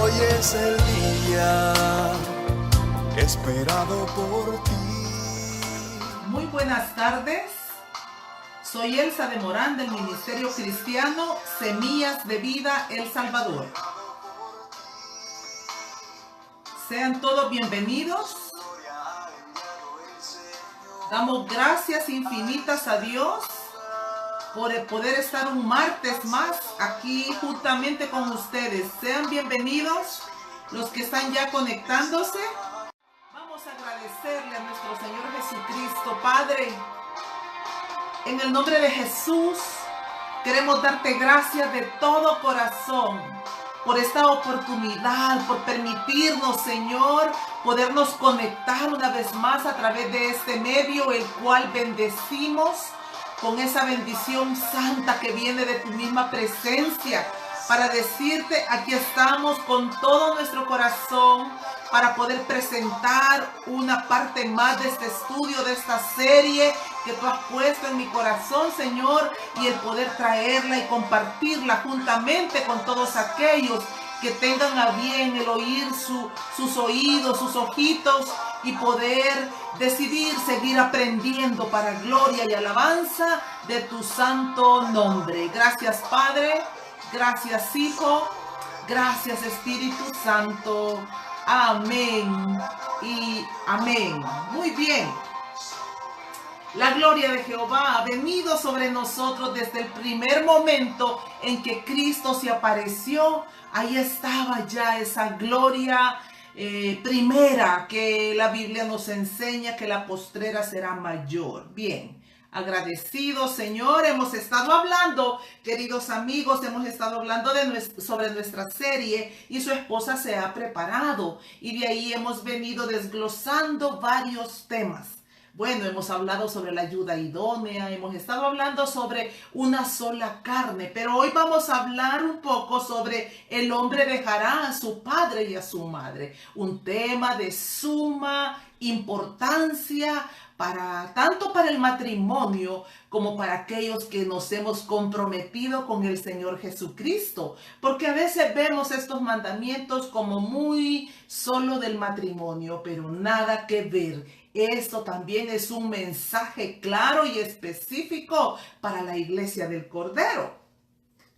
Hoy es el día esperado por ti. Muy buenas tardes. Soy Elsa de Morán del Ministerio Cristiano Semillas de Vida El Salvador. Sean todos bienvenidos. Damos gracias infinitas a Dios por el poder estar un martes más aquí juntamente con ustedes. Sean bienvenidos los que están ya conectándose. Vamos a agradecerle a nuestro Señor Jesucristo. Padre, en el nombre de Jesús, queremos darte gracias de todo corazón por esta oportunidad, por permitirnos, Señor, podernos conectar una vez más a través de este medio, el cual bendecimos con esa bendición santa que viene de tu misma presencia, para decirte, aquí estamos con todo nuestro corazón para poder presentar una parte más de este estudio, de esta serie que tú has puesto en mi corazón, Señor, y el poder traerla y compartirla juntamente con todos aquellos que tengan a bien el oír sus oídos, sus ojitos, y poder decidir seguir aprendiendo para gloria y alabanza de tu santo nombre. Gracias, Padre. Gracias, Hijo. Gracias, Espíritu Santo. Amén y amén. Muy bien. La gloria de Jehová ha venido sobre nosotros desde el primer momento en que Cristo se apareció. Ahí estaba ya esa gloria primera que la Biblia nos enseña, que la postrera será mayor. Bien. Agradecidos, Señor, hemos estado hablando, queridos amigos, hemos estado hablando sobre nuestra serie, y su esposa se ha preparado, y de ahí hemos venido desglosando varios temas. Bueno, hemos hablado sobre la ayuda idónea, hemos estado hablando sobre una sola carne, pero hoy vamos a hablar un poco sobre el hombre dejará a su padre y a su madre, un tema de suma importancia tanto para el matrimonio como para aquellos que nos hemos comprometido con el Señor Jesucristo, porque a veces vemos estos mandamientos como muy solo del matrimonio, pero nada que ver. Esto también es un mensaje claro y específico para la iglesia del Cordero.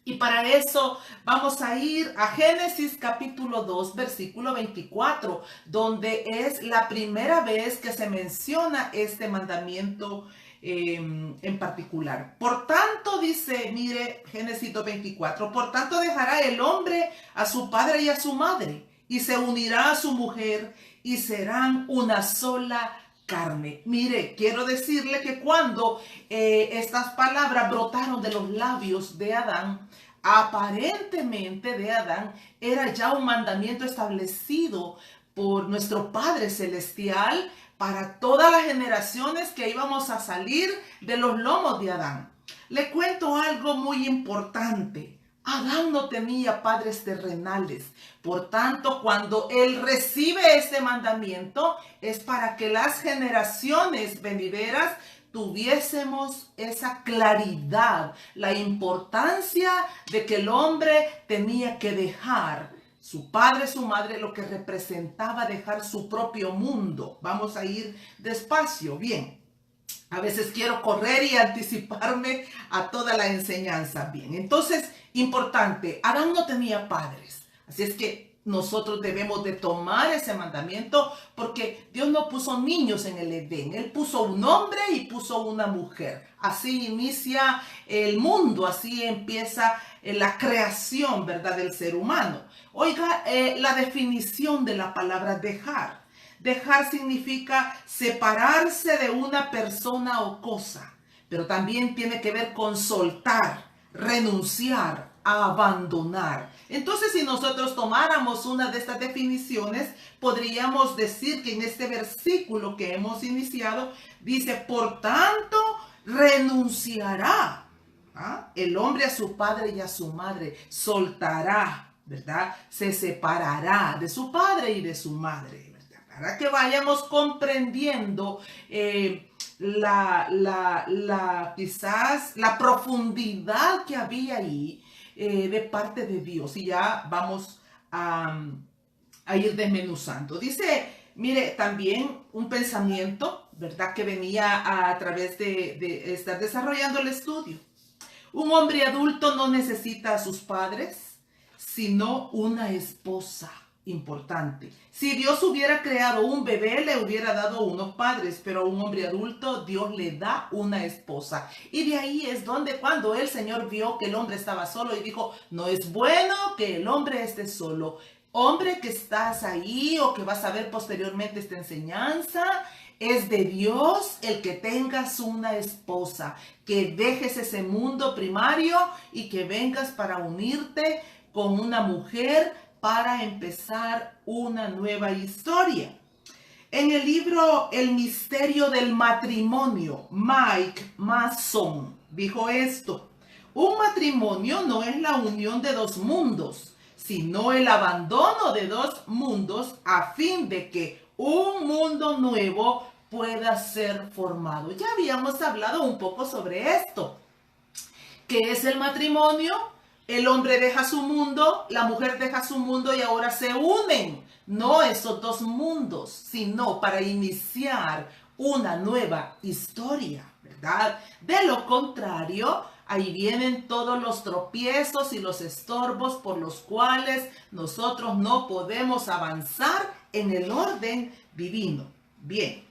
Y para eso vamos a ir a Génesis capítulo 2, versículo 24, donde es la primera vez que se menciona este mandamiento en particular. Por tanto, dice, mire, Génesis 2, 24, por tanto dejará el hombre a su padre y a su madre, y se unirá a su mujer, y serán una sola carne. Mire, quiero decirle que cuando estas palabras brotaron de los labios de Adán, aparentemente de Adán, era ya un mandamiento establecido por nuestro Padre Celestial para todas las generaciones que íbamos a salir de los lomos de Adán. Le cuento algo muy importante. Adán no tenía padres terrenales. Por tanto, cuando él recibe este mandamiento, es para que las generaciones venideras tuviésemos esa claridad, la importancia de que el hombre tenía que dejar su padre, su madre, lo que representaba dejar su propio mundo. Vamos a ir despacio, bien. A veces quiero correr y anticiparme a toda la enseñanza. Bien, entonces, importante, Adán no tenía padres. Así es que nosotros debemos de tomar ese mandamiento, porque Dios no puso niños en el Edén. Él puso un hombre y puso una mujer. Así inicia el mundo, así empieza la creación, ¿verdad?, del ser humano. Oiga, la definición de la palabra dejar. Dejar significa separarse de una persona o cosa, pero también tiene que ver con soltar, renunciar, abandonar. Entonces, si nosotros tomáramos una de estas definiciones, podríamos decir que en este versículo que hemos iniciado, dice, por tanto, renunciará el hombre a su padre y a su madre, soltará, ¿verdad? Se separará de su padre y de su madre. Para que vayamos comprendiendo quizás la profundidad que había ahí de parte de Dios. Y ya vamos a ir desmenuzando. Dice, mire, también un pensamiento, ¿verdad? Que venía a través de estar desarrollando el estudio. Un hombre adulto no necesita a sus padres, sino una esposa. Importante. Si Dios hubiera creado un bebé, le hubiera dado unos padres, pero a un hombre adulto Dios le da una esposa. Y de ahí es donde cuando el Señor vio que el hombre estaba solo y dijo, no es bueno que el hombre esté solo. Hombre que estás ahí o que vas a ver posteriormente esta enseñanza, es de Dios el que tengas una esposa, que dejes ese mundo primario y que vengas para unirte con una mujer para empezar una nueva historia. En el libro El misterio del matrimonio, Mike Mason dijo esto: un matrimonio no es la unión de dos mundos, sino el abandono de dos mundos a fin de que un mundo nuevo pueda ser formado. Ya habíamos hablado un poco sobre esto. ¿Qué es el matrimonio? El hombre deja su mundo, la mujer deja su mundo y ahora se unen. No esos dos mundos, sino para iniciar una nueva historia, ¿verdad? De lo contrario, ahí vienen todos los tropiezos y los estorbos por los cuales nosotros no podemos avanzar en el orden divino. Bien.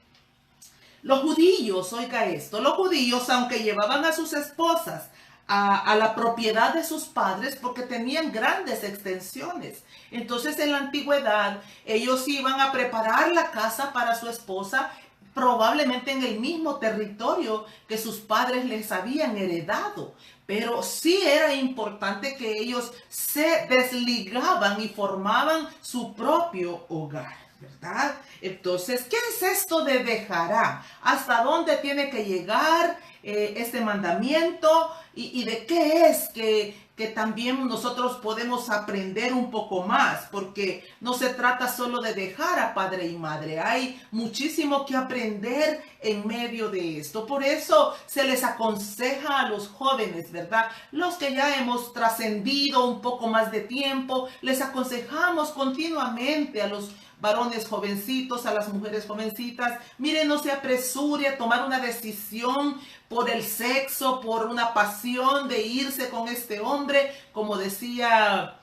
Los judíos, oiga esto, los judíos, aunque llevaban a sus esposas a la propiedad de sus padres porque tenían grandes extensiones. Entonces en la antigüedad ellos iban a preparar la casa para su esposa, probablemente en el mismo territorio que sus padres les habían heredado. Pero sí era importante que ellos se desligaban y formaban su propio hogar, ¿verdad? Entonces, ¿qué es esto de dejará? ¿Hasta dónde tiene que llegar este mandamiento? ¿Y de qué es que también nosotros podemos aprender un poco más? Porque no se trata solo de dejar a padre y madre. Hay muchísimo que aprender en medio de esto. Por eso se les aconseja a los jóvenes, ¿verdad? Los que ya hemos trascendido un poco más de tiempo, les aconsejamos continuamente a los varones jovencitos, a las mujeres jovencitas, miren, no se apresure a tomar una decisión por el sexo, por una pasión de irse con este hombre, como decía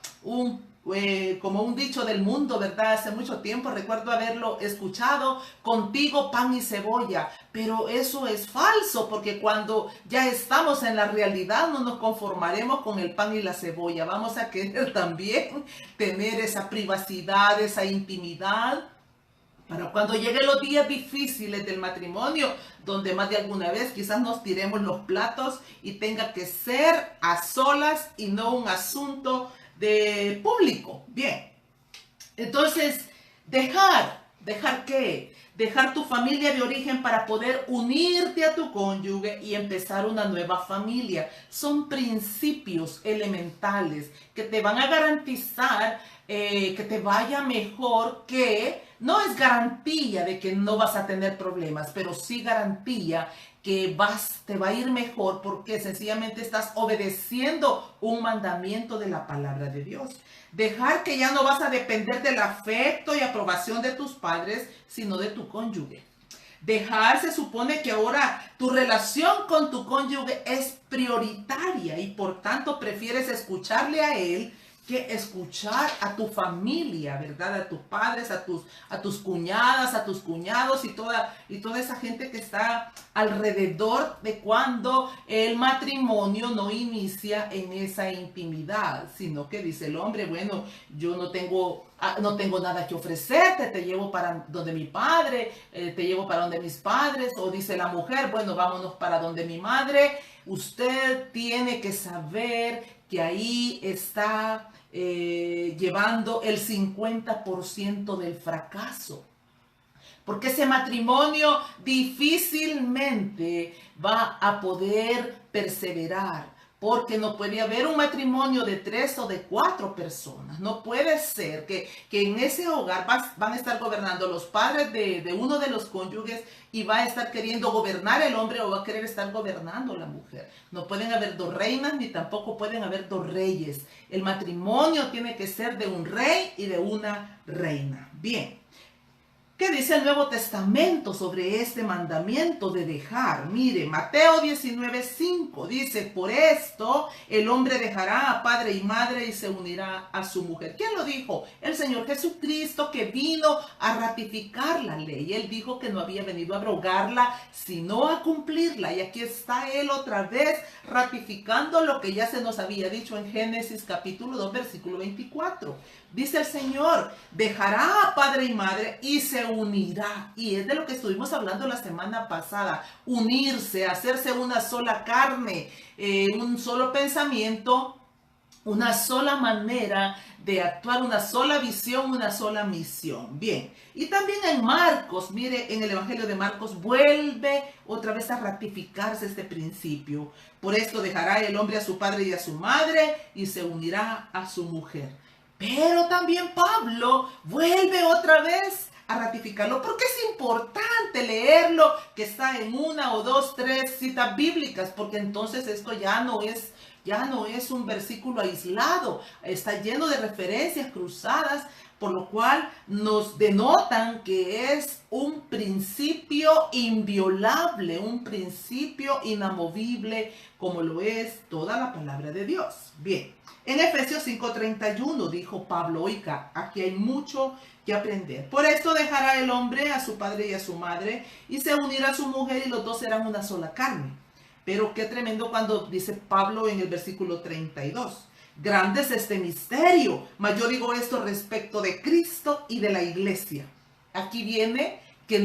como un dicho del mundo, ¿verdad? Hace mucho tiempo recuerdo haberlo escuchado: contigo pan y cebolla. Pero eso es falso, porque cuando ya estamos en la realidad no nos conformaremos con el pan y la cebolla. Vamos a querer también tener esa privacidad, esa intimidad, para cuando lleguen los días difíciles del matrimonio, donde más de alguna vez quizás nos tiremos los platos y tenga que ser a solas y no un asunto de público. Bien, entonces ¿dejar qué? Dejar tu familia de origen para poder unirte a tu cónyuge y empezar una nueva familia. Son principios elementales que te van a garantizar que te vaya mejor, que no es garantía de que no vas a tener problemas, pero sí garantía que te va a ir mejor porque sencillamente estás obedeciendo un mandamiento de la palabra de Dios. Dejar que ya no vas a depender del afecto y aprobación de tus padres, sino de tu cónyuge. Dejar, se supone que ahora tu relación con tu cónyuge es prioritaria y por tanto prefieres escucharle a él que escuchar a tu familia, ¿verdad? A tus padres, a tus cuñadas, a tus cuñados y toda esa gente que está alrededor de cuando el matrimonio no inicia en esa intimidad, sino que dice el hombre: bueno, yo no tengo nada que ofrecerte, te llevo para donde mi padre, te llevo para donde mis padres. O dice la mujer: bueno, vámonos para donde mi madre. Usted tiene que saber que ahí está llevando el 50% del fracaso. Porque ese matrimonio difícilmente va a poder perseverar. Porque no puede haber un matrimonio de 3 o de 4 personas. No puede ser que en ese hogar van a estar gobernando los padres de uno de los cónyuges y va a estar queriendo gobernar el hombre o va a querer estar gobernando la mujer. No pueden haber 2 reinas ni tampoco pueden haber 2 reyes. El matrimonio tiene que ser de un rey y de una reina. Bien. ¿Qué dice el Nuevo Testamento sobre este mandamiento de dejar? Mire, Mateo 19:5 dice, por esto el hombre dejará a padre y madre y se unirá a su mujer. ¿Quién lo dijo? El Señor Jesucristo, que vino a ratificar la ley. Él dijo que no había venido a abrogarla, sino a cumplirla. Y aquí está Él otra vez ratificando lo que ya se nos había dicho en Génesis capítulo 2, versículo 24. Dice el Señor, dejará a padre y madre y se unirá. Y es de lo que estuvimos hablando la semana pasada. Unirse, hacerse una sola carne, un solo pensamiento, una sola manera de actuar, una sola visión, una sola misión. Bien, y también en Marcos, mire, en el Evangelio de Marcos vuelve otra vez a ratificarse este principio. Por esto dejará el hombre a su padre y a su madre y se unirá a su mujer. Pero también Pablo vuelve otra vez a ratificarlo, porque es importante leerlo, que está en 1 o 2, 3 citas bíblicas, porque entonces esto ya no es un versículo aislado, está lleno de referencias cruzadas, por lo cual nos denotan que es un principio inviolable, un principio inamovible, como lo es toda la palabra de Dios. Bien, en Efesios 5:31 dijo Pablo, oiga, aquí hay mucho que aprender. Por esto dejará el hombre a su padre y a su madre y se unirá a su mujer y los dos serán una sola carne. Pero qué tremendo cuando dice Pablo en el versículo 32. Grande es este misterio, mas yo digo esto respecto de Cristo y de la iglesia. Aquí viene que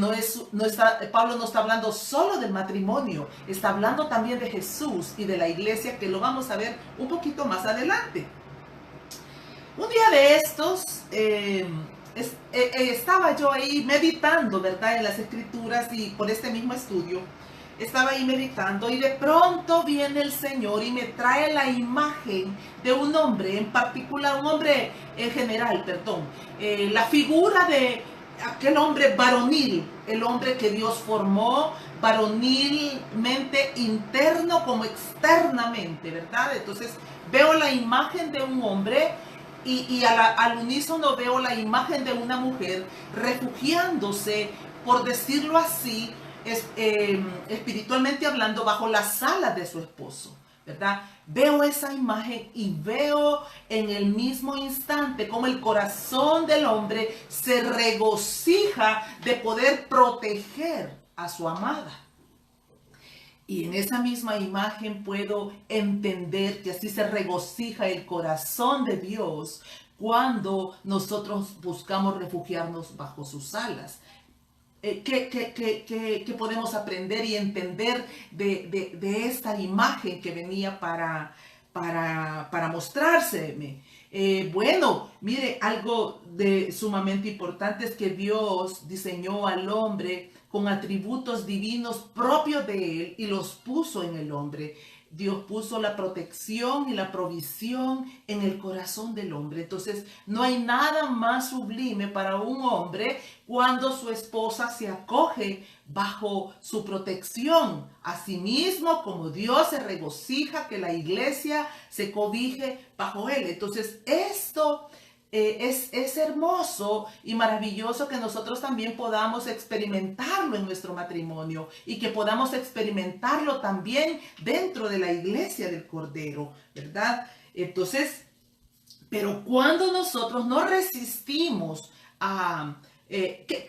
Pablo no está hablando solo del matrimonio, está hablando también de Jesús y de la iglesia, que lo vamos a ver un poquito más adelante. Un día de estos, estaba yo ahí meditando, ¿verdad?, en las escrituras, y por este mismo estudio estaba ahí meditando, y de pronto viene el Señor y me trae la imagen de un hombre en particular, un hombre en general, perdón, la figura de aquel hombre varonil, el hombre que Dios formó varonilmente, interno como externamente, ¿verdad? Entonces veo la imagen de un hombre y al unísono veo la imagen de una mujer refugiándose, por decirlo así, espiritualmente hablando, bajo las alas de su esposo, ¿verdad? Veo esa imagen y veo en el mismo instante como el corazón del hombre se regocija de poder proteger a su amada. Y en esa misma imagen puedo entender que así se regocija el corazón de Dios cuando nosotros buscamos refugiarnos bajo sus alas. ¿Qué podemos aprender y entender de esta imagen que venía para mostrárseme? Bueno, mire, algo de sumamente importante es que Dios diseñó al hombre con atributos divinos propios de él y los puso en el hombre. Dios puso la protección y la provisión en el corazón del hombre. Entonces, no hay nada más sublime para un hombre cuando su esposa se acoge bajo su protección. Asimismo, como Dios se regocija que la iglesia se cobije bajo él. Entonces, esto es hermoso y maravilloso que nosotros también podamos experimentarlo en nuestro matrimonio y que podamos experimentarlo también dentro de la iglesia del Cordero, ¿verdad? Entonces, pero cuando nosotros no resistimos a... ¿Qué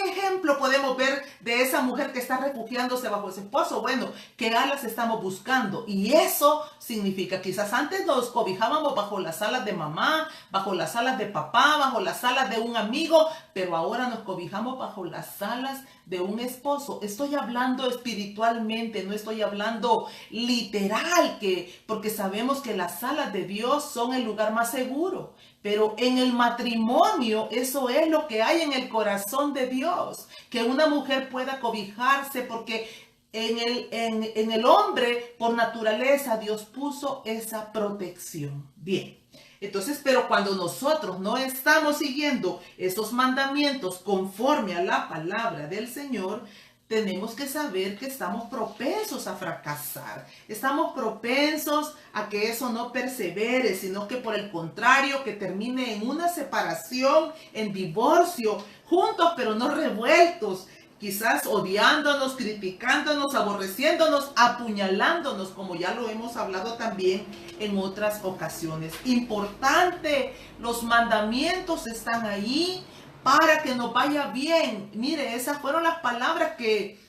ejemplo podemos ver de esa mujer que está refugiándose bajo ese esposo? Bueno, ¿qué alas estamos buscando? Y eso significa, quizás antes nos cobijábamos bajo las alas de mamá, bajo las alas de papá, bajo las alas de un amigo, pero ahora nos cobijamos bajo las alas de un esposo. Estoy hablando espiritualmente, no estoy hablando literal, porque sabemos que las alas de Dios son el lugar más seguro. Pero en el matrimonio, eso es lo que hay en el corazón de Dios. Que una mujer pueda cobijarse, porque en el hombre, por naturaleza, Dios puso esa protección. Bien. Entonces, pero cuando nosotros no estamos siguiendo esos mandamientos conforme a la palabra del Señor, tenemos que saber que estamos propensos a fracasar. Estamos propensos a que eso no persevere, sino que por el contrario, que termine en una separación, en divorcio, juntos pero no revueltos. Quizás odiándonos, criticándonos, aborreciéndonos, apuñalándonos, como ya lo hemos hablado también en otras ocasiones. Importante, los mandamientos están ahí para que nos vaya bien. Mire, esas fueron las palabras que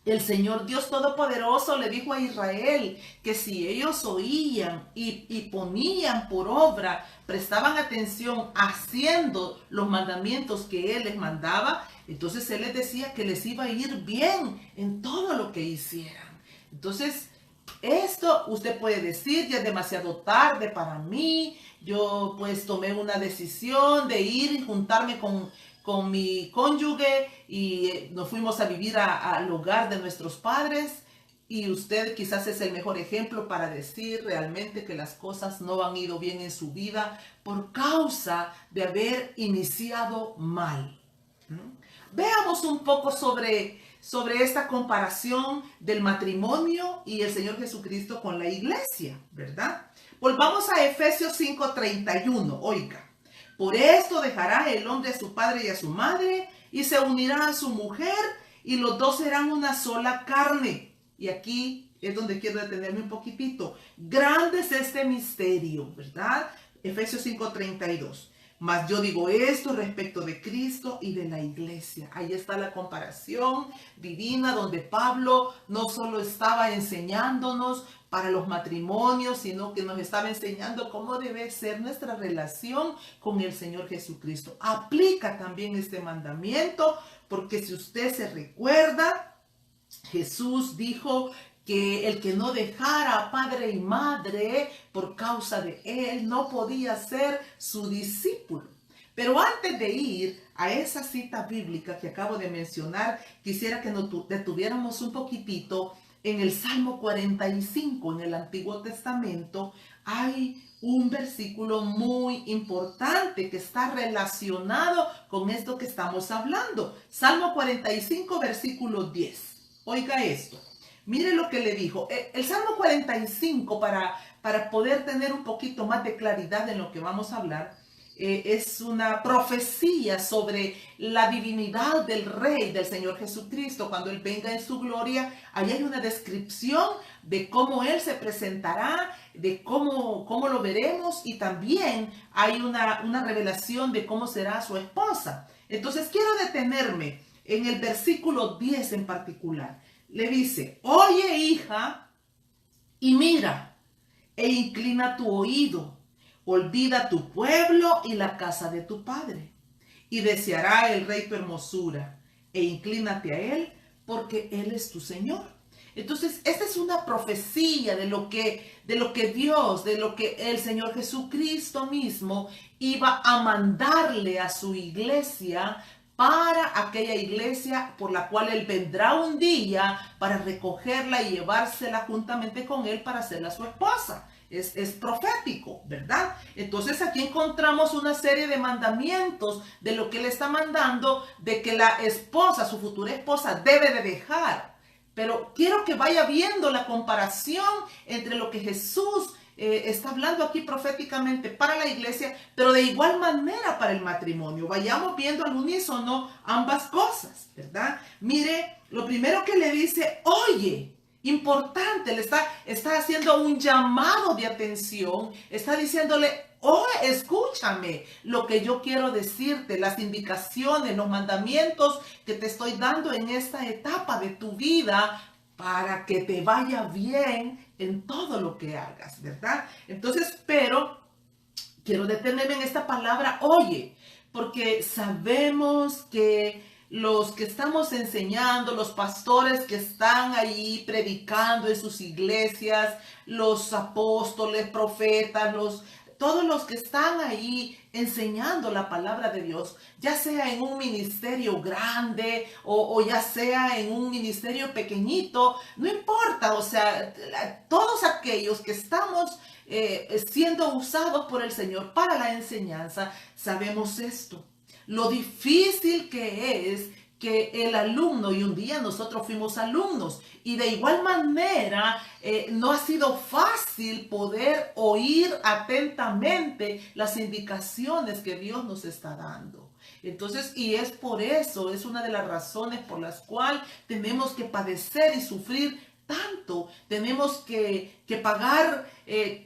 el Señor Dios Todopoderoso le dijo a Israel, que si ellos oían y ponían por obra, prestaban atención haciendo los mandamientos que Él les mandaba, entonces Él les decía que les iba a ir bien en todo lo que hicieran. Entonces, esto usted puede decir, ya es demasiado tarde para mí, yo pues tomé una decisión de ir y juntarme con mi cónyuge y nos fuimos a vivir al hogar de nuestros padres, y usted quizás es el mejor ejemplo para decir realmente que las cosas no han ido bien en su vida por causa de haber iniciado mal. Veamos un poco sobre esta comparación del matrimonio y el Señor Jesucristo con la iglesia, ¿verdad? Volvamos a Efesios 5:31, oiga. Por esto dejará el hombre a su padre y a su madre y se unirá a su mujer y los dos serán una sola carne. Y aquí es donde quiero detenerme un poquitito. Grande es este misterio, ¿verdad? Efesios 5:32. Mas yo digo esto respecto de Cristo y de la iglesia. Ahí está la comparación divina donde Pablo no solo estaba enseñándonos para los matrimonios, sino que nos estaba enseñando cómo debe ser nuestra relación con el Señor Jesucristo. Aplica también este mandamiento, porque si usted se recuerda, Jesús dijo que el que no dejara a padre y madre por causa de él no podía ser su discípulo. Pero antes de ir a esa cita bíblica que acabo de mencionar, quisiera que nos detuviéramos un poquitito en el Salmo 45, en el Antiguo Testamento. Hay un versículo muy importante que está relacionado con esto que estamos hablando. Salmo 45, versículo 10. Oiga esto. Mire lo que le dijo. El Salmo 45, para poder tener un poquito más de claridad en lo que vamos a hablar, es una profecía sobre la divinidad del Rey, del Señor Jesucristo. Cuando Él venga en su gloria, ahí hay una descripción de cómo Él se presentará, de cómo lo veremos, y también hay una revelación de cómo será su esposa. Entonces quiero detenerme en el versículo 10 en particular. Le dice: oye, hija, y mira, e inclina tu oído, olvida tu pueblo y la casa de tu padre, y deseará el rey tu hermosura, e inclínate a él, porque él es tu Señor. Entonces, esta es una profecía de lo que Dios, de lo que el Señor Jesucristo mismo iba a mandarle a su iglesia, para aquella iglesia por la cual Él vendrá un día para recogerla y llevársela juntamente con Él para hacerla su esposa. Es profético, ¿verdad? Entonces aquí encontramos una serie de mandamientos de lo que Él está mandando, de que la esposa, su futura esposa, debe de dejar. Pero quiero que vaya viendo la comparación entre lo que Jesús está hablando aquí proféticamente para la iglesia, pero de igual manera para el matrimonio. Vayamos viendo al unísono ambas cosas, ¿verdad? Mire, lo primero que le dice: oye, importante, le está haciendo un llamado de atención, está diciéndole: oh, escúchame lo que yo quiero decirte, las indicaciones, los mandamientos que te estoy dando en esta etapa de tu vida, para que te vaya bien en todo lo que hagas, ¿verdad? Entonces, pero quiero detenerme en esta palabra oye, porque sabemos que los que estamos enseñando, los pastores que están ahí predicando en sus iglesias, los apóstoles, profetas, todos los que están ahí enseñando la palabra de Dios, ya sea en un ministerio grande o ya sea en un ministerio pequeñito, no importa, o sea, todos aquellos que estamos siendo usados por el Señor para la enseñanza, sabemos esto, lo difícil que es que el alumno, y un día nosotros fuimos alumnos, y de igual manera no ha sido fácil poder oír atentamente las indicaciones que Dios nos está dando. Entonces, y es por eso, es una de las razones por las cuales tenemos que padecer y sufrir tanto, tenemos que pagar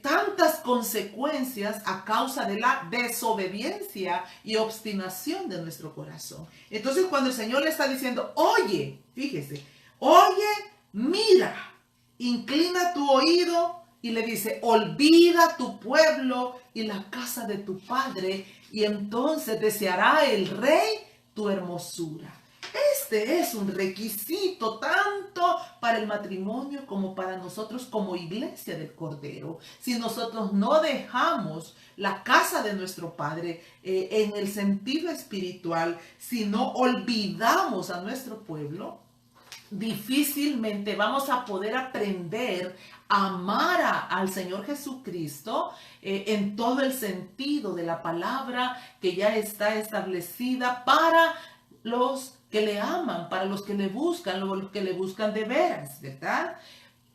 tantas consecuencias a causa de la desobediencia y obstinación de nuestro corazón. Entonces, cuando el Señor le está diciendo, oye, fíjese, oye, mira, inclina tu oído, y le dice, olvida tu pueblo y la casa de tu padre, y entonces deseará el rey tu hermosura. Este es un requisito tanto para el matrimonio como para nosotros como iglesia del Cordero. Si nosotros no dejamos la casa de nuestro Padre en el sentido espiritual, si no olvidamos a nuestro pueblo, difícilmente vamos a poder aprender a amar al Señor Jesucristo en todo el sentido de la palabra que ya está establecida para los que le aman, para los que le buscan de veras, ¿verdad?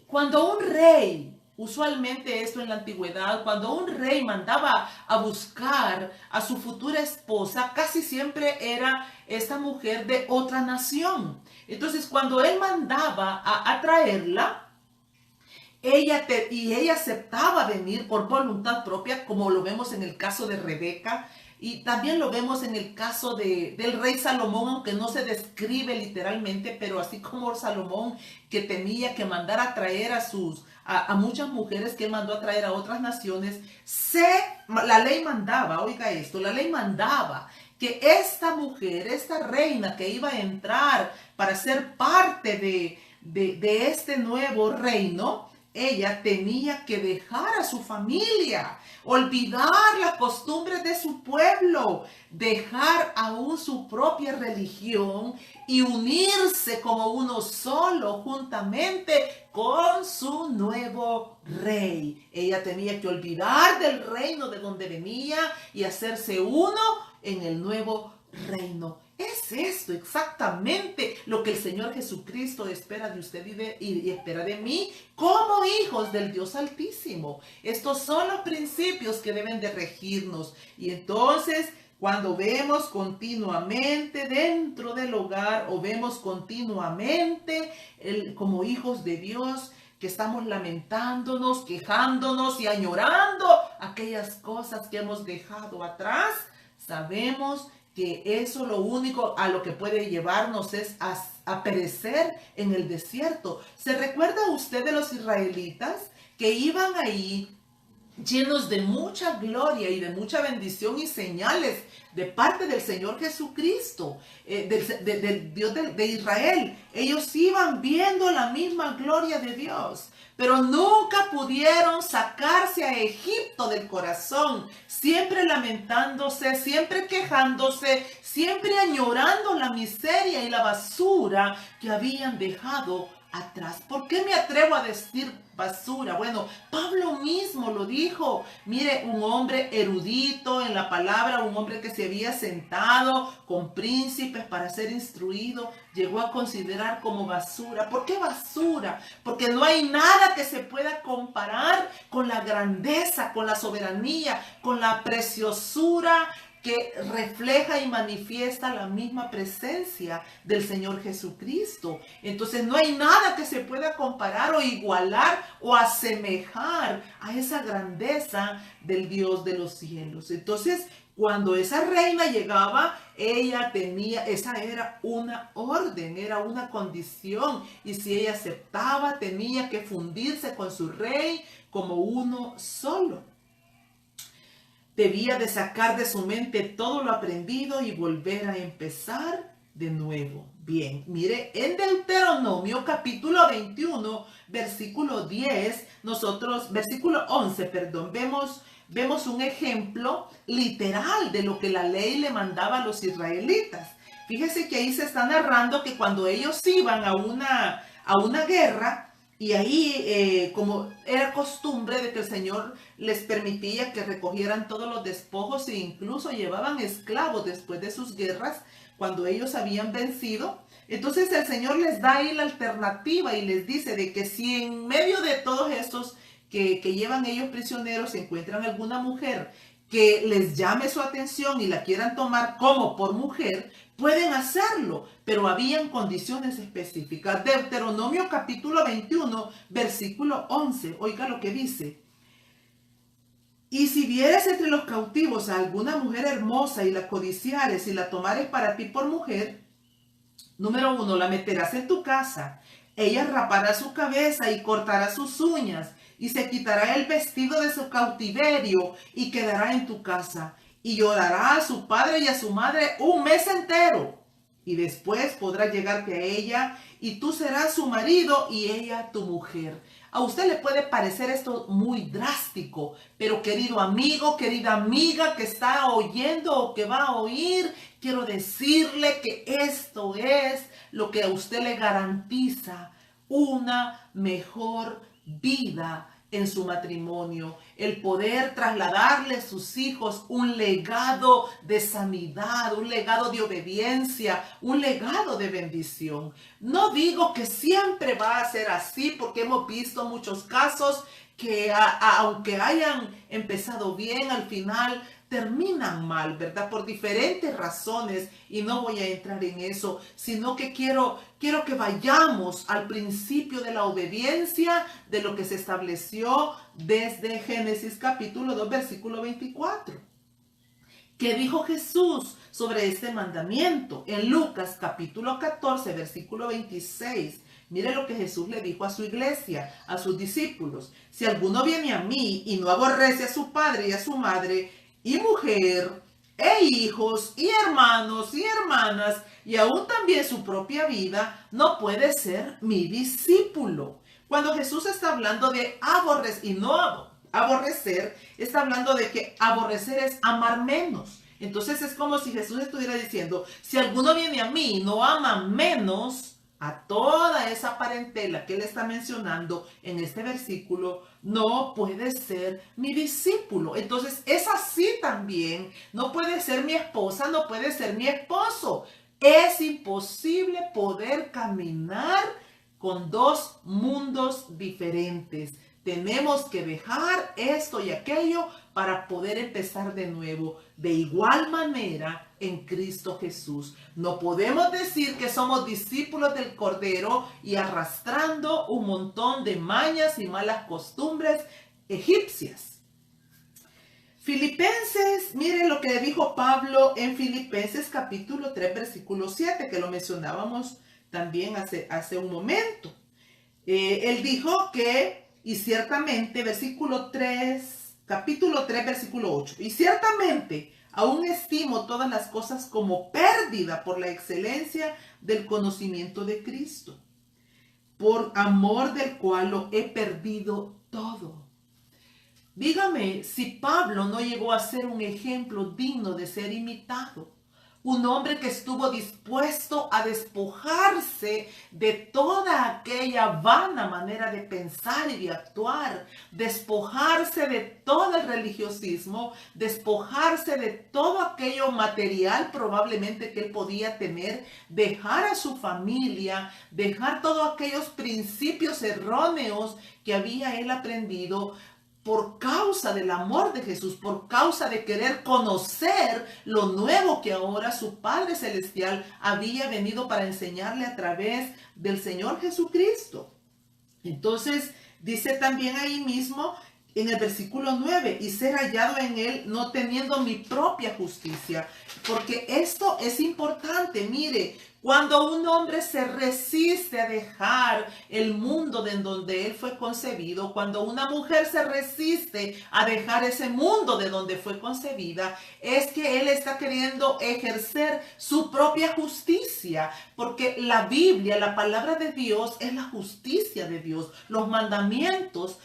Cuando un rey, usualmente esto en la antigüedad, cuando un rey mandaba a buscar a su futura esposa, casi siempre era esta mujer de otra nación. Entonces, cuando él mandaba a traerla, ella aceptaba venir por voluntad propia, como lo vemos en el caso de Rebeca, y también lo vemos en el caso del rey Salomón, aunque no se describe literalmente, pero así como Salomón, que temía que mandara a traer a muchas mujeres que él mandó a traer a otras naciones, la ley mandaba, oiga esto, la ley mandaba que esta mujer, esta reina que iba a entrar para ser parte de este nuevo reino, ella tenía que dejar a su familia, olvidar las costumbres de su pueblo, dejar aún su propia religión y unirse como uno solo juntamente con su nuevo rey. Ella tenía que olvidar del reino de donde venía y hacerse uno en el nuevo reino. Es esto exactamente lo que el Señor Jesucristo espera de usted y espera de mí como hijos del Dios Altísimo. Estos son los principios que deben de regirnos. Y entonces, cuando vemos continuamente dentro del hogar o vemos continuamente como hijos de Dios, que estamos lamentándonos, quejándonos y añorando aquellas cosas que hemos dejado atrás, sabemos que eso lo único a lo que puede llevarnos es a perecer en el desierto. ¿Se recuerda usted de los israelitas que iban ahí llenos de mucha gloria y de mucha bendición y señales de parte del Señor Jesucristo, del Dios de Israel? Ellos iban viendo la misma gloria de Dios, pero nunca pudieron sacarse a Egipto del corazón, siempre lamentándose, siempre quejándose, siempre añorando la miseria y la basura que habían dejado atrás. ¿Por qué me atrevo a decir basura? Bueno, Pablo mismo lo dijo. Mire, un hombre erudito en la palabra, un hombre que se había sentado con príncipes para ser instruido, llegó a considerar como basura. ¿Por qué basura? Porque no hay nada que se pueda comparar con la grandeza, con la soberanía, con la preciosura que refleja y manifiesta la misma presencia del Señor Jesucristo. Entonces no hay nada que se pueda comparar o igualar o asemejar a esa grandeza del Dios de los cielos. Entonces, cuando esa reina llegaba, esa era una orden, era una condición. Y si ella aceptaba, tenía que fundirse con su rey como uno solo. Debía de sacar de su mente todo lo aprendido y volver a empezar de nuevo. Bien, mire, en Deuteronomio capítulo 21, versículo 11, vemos vemos un ejemplo literal de lo que la ley le mandaba a los israelitas. Fíjese que ahí se está narrando que cuando ellos iban a una guerra, y ahí, como era costumbre de que el Señor les permitía que recogieran todos los despojos e incluso llevaban esclavos después de sus guerras, cuando ellos habían vencido. Entonces el Señor les da ahí la alternativa y les dice de que si en medio de todos estos que llevan ellos prisioneros se encuentran alguna mujer que les llame su atención y la quieran tomar como por mujer, pueden hacerlo, pero habían condiciones específicas. Deuteronomio capítulo 21, versículo 11. Oiga lo que dice. Y si vieres entre los cautivos a alguna mujer hermosa y la codiciares y la tomares para ti por mujer, número 1, la meterás en tu casa. Ella rapará su cabeza y cortará sus uñas y se quitará el vestido de su cautiverio y quedará en tu casa. Y llorará a su padre y a su madre un mes entero. Y después podrá llegarte a ella y tú serás su marido y ella tu mujer. A usted le puede parecer esto muy drástico, pero querido amigo, querida amiga que está oyendo o que va a oír, quiero decirle que esto es lo que a usted le garantiza una mejor vida en su matrimonio, el poder trasladarle a sus hijos un legado de sanidad, un legado de obediencia, un legado de bendición. No digo que siempre va a ser así, porque hemos visto muchos casos que aunque hayan empezado bien, al final terminan mal, ¿verdad? Por diferentes razones, y no voy a entrar en eso, sino que quiero que vayamos al principio de la obediencia, de lo que se estableció desde Génesis capítulo 2, versículo 24. ¿Qué dijo Jesús sobre este mandamiento? En Lucas capítulo 14, versículo 26. Mire lo que Jesús le dijo a su iglesia, a sus discípulos. Si alguno viene a mí y no aborrece a su padre y a su madre, y mujer, e hijos, y hermanos, y hermanas, y aún también su propia vida, no puede ser mi discípulo. Cuando Jesús está hablando de aborrecer y no aborrecer, está hablando de que aborrecer es amar menos. Entonces es como si Jesús estuviera diciendo, si alguno viene a mí y no ama menos a toda esa parentela que él está mencionando en este versículo, no puede ser mi discípulo. Entonces es así también. No puede ser mi esposa, no puede ser mi esposo. Es imposible poder caminar con dos mundos diferentes. Tenemos que dejar esto y aquello para poder empezar de nuevo. De igual manera en Cristo Jesús. No podemos decir que somos discípulos del Cordero y arrastrando un montón de mañas y malas costumbres egipcias. Filipenses, miren lo que dijo Pablo en Filipenses capítulo 3, versículo 7, que lo mencionábamos también hace un momento. Él dijo que, y ciertamente, capítulo 3, versículo 8, y ciertamente aún estimo todas las cosas como pérdida por la excelencia del conocimiento de Cristo, por amor del cual lo he perdido todo. Dígame si Pablo no llegó a ser un ejemplo digno de ser imitado. Un hombre que estuvo dispuesto a despojarse de toda aquella vana manera de pensar y de actuar, despojarse de todo el religiosismo, despojarse de todo aquello material probablemente que él podía tener, dejar a su familia, dejar todos aquellos principios erróneos que había él aprendido, por causa del amor de Jesús, por causa de querer conocer lo nuevo que ahora su Padre Celestial había venido para enseñarle a través del Señor Jesucristo. Entonces, dice también ahí mismo en el versículo 9, y ser hallado en él no teniendo mi propia justicia. Porque esto es importante, mire, Cuando un hombre se resiste a dejar el mundo de donde él fue concebido, cuando una mujer se resiste a dejar ese mundo de donde fue concebida, es que él está queriendo ejercer su propia justicia, porque la Biblia, la palabra de Dios, es la justicia de Dios. Los mandamientos,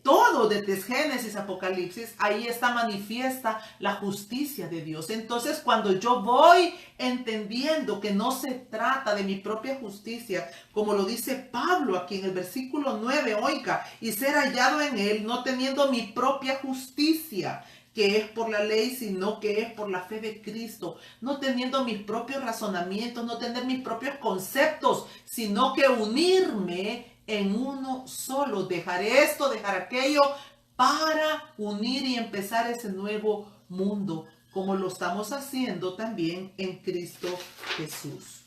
todo desde Génesis, Apocalipsis, ahí está manifiesta la justicia de Dios. Entonces, cuando yo voy entendiendo que no se trata de mi propia justicia, como lo dice Pablo aquí en el versículo 9, oiga, y ser hallado en él, no teniendo mi propia justicia, que es por la ley, sino que es por la fe de Cristo, no teniendo mis propios razonamientos, no tener mis propios conceptos, sino que unirme en uno solo, dejar esto, dejar aquello, para unir y empezar ese nuevo mundo, como lo estamos haciendo también en Cristo Jesús.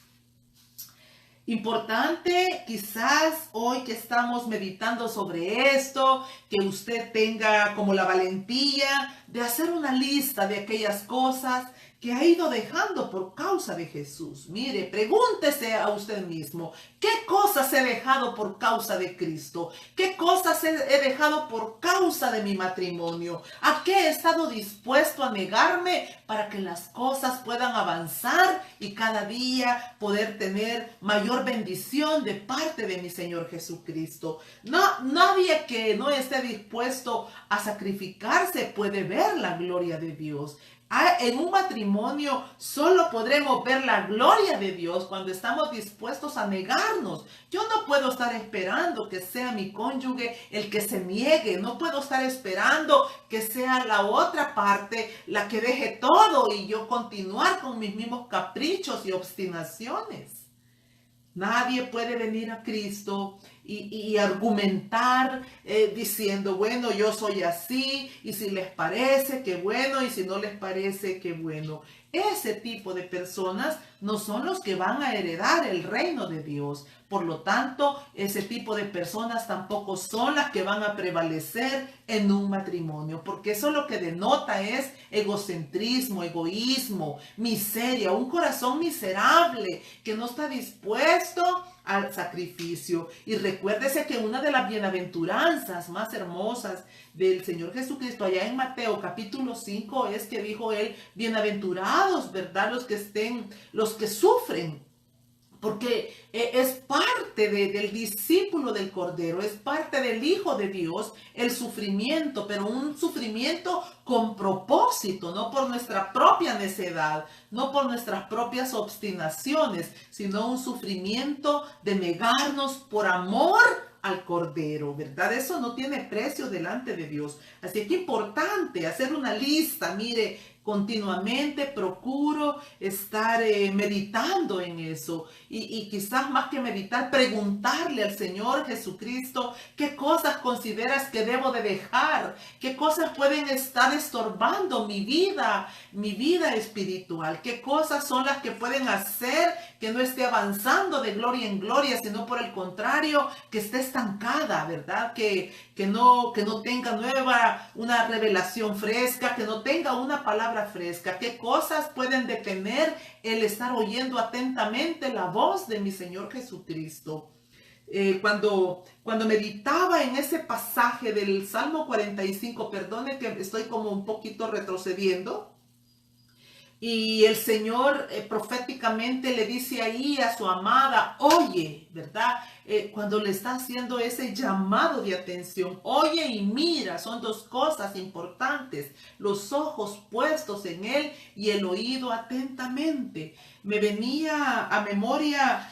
Importante, quizás hoy que estamos meditando sobre esto, que usted tenga como la valentía de hacer una lista de aquellas cosas que ha ido dejando por causa de Jesús. Mire, pregúntese a usted mismo, ¿qué cosas he dejado por causa de Cristo? ¿Qué cosas he dejado por causa de mi matrimonio? ¿A qué he estado dispuesto a negarme para que las cosas puedan avanzar y cada día poder tener mayor bendición de parte de mi Señor Jesucristo? No, nadie que no esté dispuesto a sacrificarse puede ver la gloria de Dios. En un matrimonio solo podremos ver la gloria de Dios cuando estamos dispuestos a negarnos. Yo no puedo estar esperando que sea mi cónyuge el que se niegue. No puedo estar esperando que sea la otra parte la que deje todo y yo continuar con mis mismos caprichos y obstinaciones. Nadie puede venir a Cristo y argumentar diciendo, bueno, yo soy así, y si les parece, qué bueno, y si no les parece, qué bueno. Ese tipo de personas no son los que van a heredar el reino de Dios. Por lo tanto, ese tipo de personas tampoco son las que van a prevalecer en un matrimonio, porque eso lo que denota es egocentrismo, egoísmo, miseria, un corazón miserable que no está dispuesto al sacrificio. Y recuérdese que una de las bienaventuranzas más hermosas del Señor Jesucristo allá en Mateo capítulo 5 es que dijo él, bienaventurados, ¿verdad? Los que sufren, porque es parte del discípulo del Cordero, es parte del Hijo de Dios el sufrimiento, pero un sufrimiento con propósito, no por nuestra propia necedad, no por nuestras propias obstinaciones, sino un sufrimiento de negarnos por amor al Cordero, ¿verdad? Eso no tiene precio delante de Dios. Así que es importante hacer una lista, mire, continuamente procuro estar meditando en eso y quizás más que meditar, preguntarle al Señor Jesucristo qué cosas consideras que debo de dejar, qué cosas pueden estar estorbando mi vida espiritual, qué cosas son las que pueden hacer que no esté avanzando de gloria en gloria, sino por el contrario, que esté estancada, ¿verdad? Que no tenga una revelación fresca, que no tenga una palabra fresca. ¿Qué cosas pueden detener el estar oyendo atentamente la voz de mi Señor Jesucristo? Cuando meditaba en ese pasaje del Salmo 45, perdone que estoy como un poquito retrocediendo, y el Señor proféticamente le dice ahí a su amada, oye, ¿verdad? Cuando le está haciendo ese llamado de atención, oye y mira, son dos cosas importantes, los ojos puestos en Él y el oído atentamente. Me venía a memoria